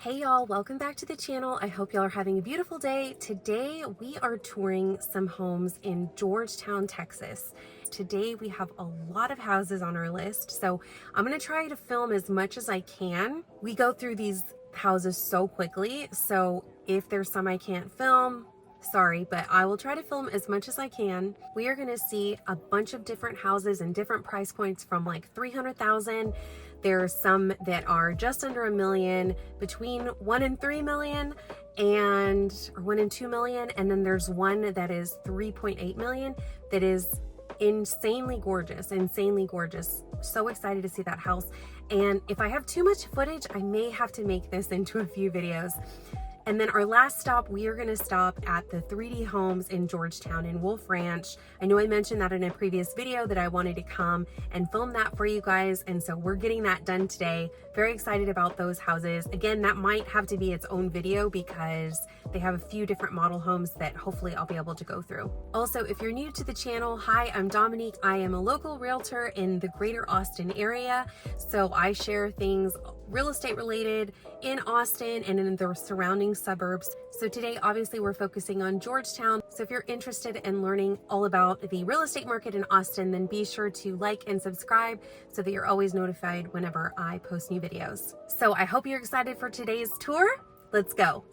Hey y'all, welcome back to the channel. I hope y'all are having a beautiful day. Today we are touring some homes in Georgetown, Texas. Today we have a lot of houses on our list, so I'm gonna try to film as much as I can. We go through these houses so quickly, so if there's some I can't film, sorry, but I will try to film as much as I can. We are gonna see a bunch of different houses and different price points from like 300,000. There are some that are just under $1 million, between 1 and 3 million, or 1 and 2 million, and then there's one that is 3.8 million that is insanely gorgeous, insanely gorgeous. So excited to see that house. And if I have too much footage, I may have to make this into a few videos. And then our last stop, we are gonna stop at the 3D homes in Georgetown in Wolf Ranch. I know I mentioned that in a previous video that I wanted to come and film that for you guys. And so we're getting that done today. Very excited about those houses. Again, that might have to be its own video because they have a few different model homes that hopefully I'll be able to go through. Also, if you're new to the channel, hi, I'm Dominique. I am a local realtor in the greater Austin area. So I share things real estate related in Austin and in the surrounding suburbs. So today, obviously, we're focusing on Georgetown. So if you're interested in learning all about the real estate market in Austin, then be sure to like and subscribe so that you're always notified whenever I post new videos. So I hope you're excited for today's tour. Let's go.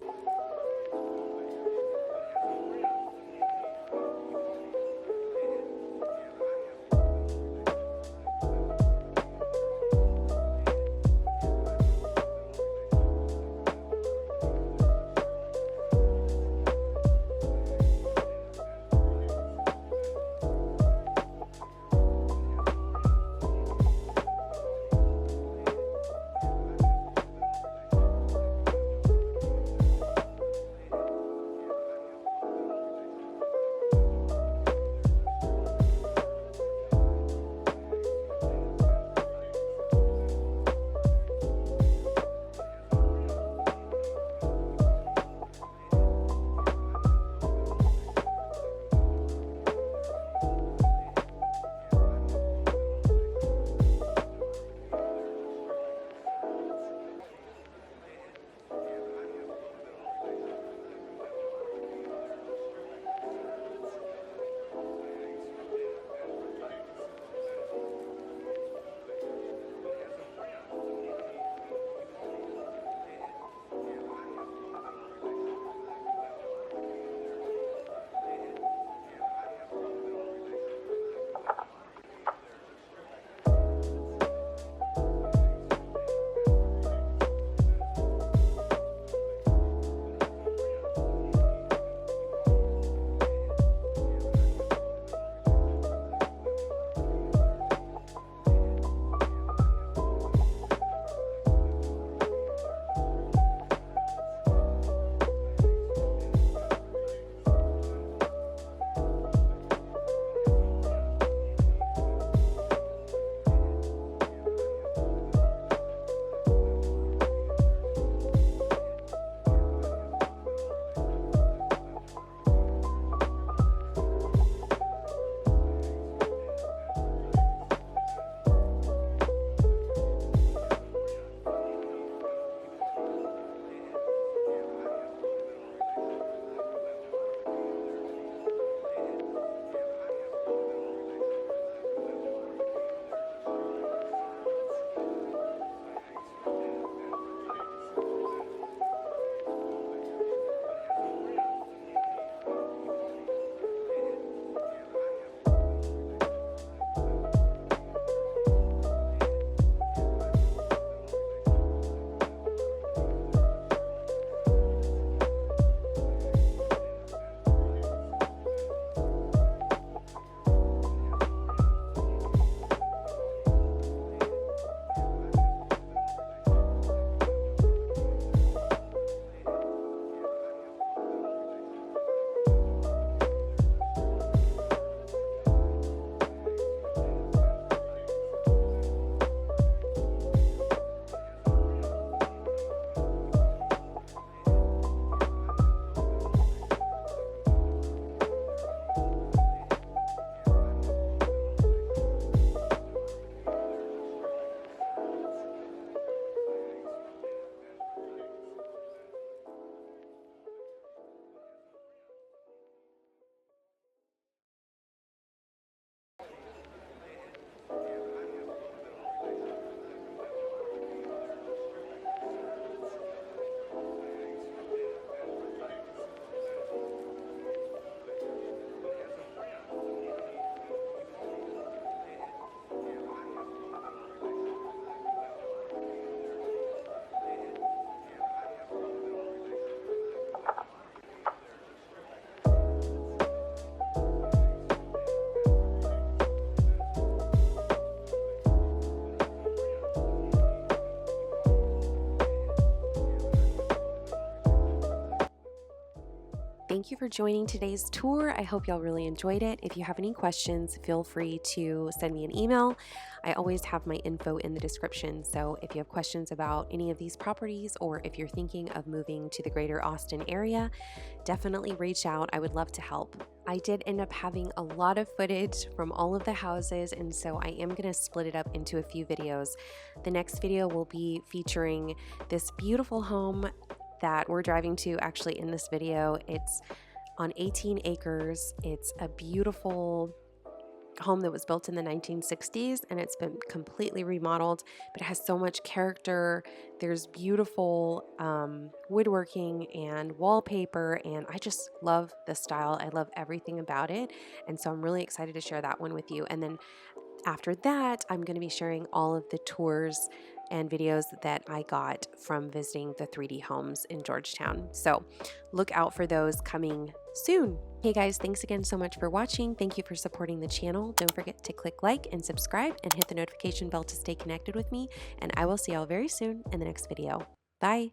thank you for joining today's tour. I hope y'all really enjoyed it. If you have any questions, feel free to send me an email. I always have my info in the description, so if you have questions about any of these properties or if you're thinking of moving to the greater Austin area, definitely reach out. I would love to help. I did end up having a lot of footage from all of the houses, and so I am going to split it up into a few videos. The next video will be featuring this beautiful home that we're driving to actually in this video. It's on 18 acres. It's a beautiful home that was built in the 1960s, and it's been completely remodeled, but it has so much character. There's beautiful woodworking and wallpaper, and I just love the style. I love everything about it, and so I'm really excited to share that one with you. And then after that, I'm going to be sharing all of the tours and videos that I got from visiting the 3D homes in Georgetown. So look out for those coming soon. Hey guys, thanks again so much for watching. Thank you for supporting the channel. Don't forget to click like and subscribe and hit the notification bell to stay connected with me. And I will see y'all very soon in the next video. Bye.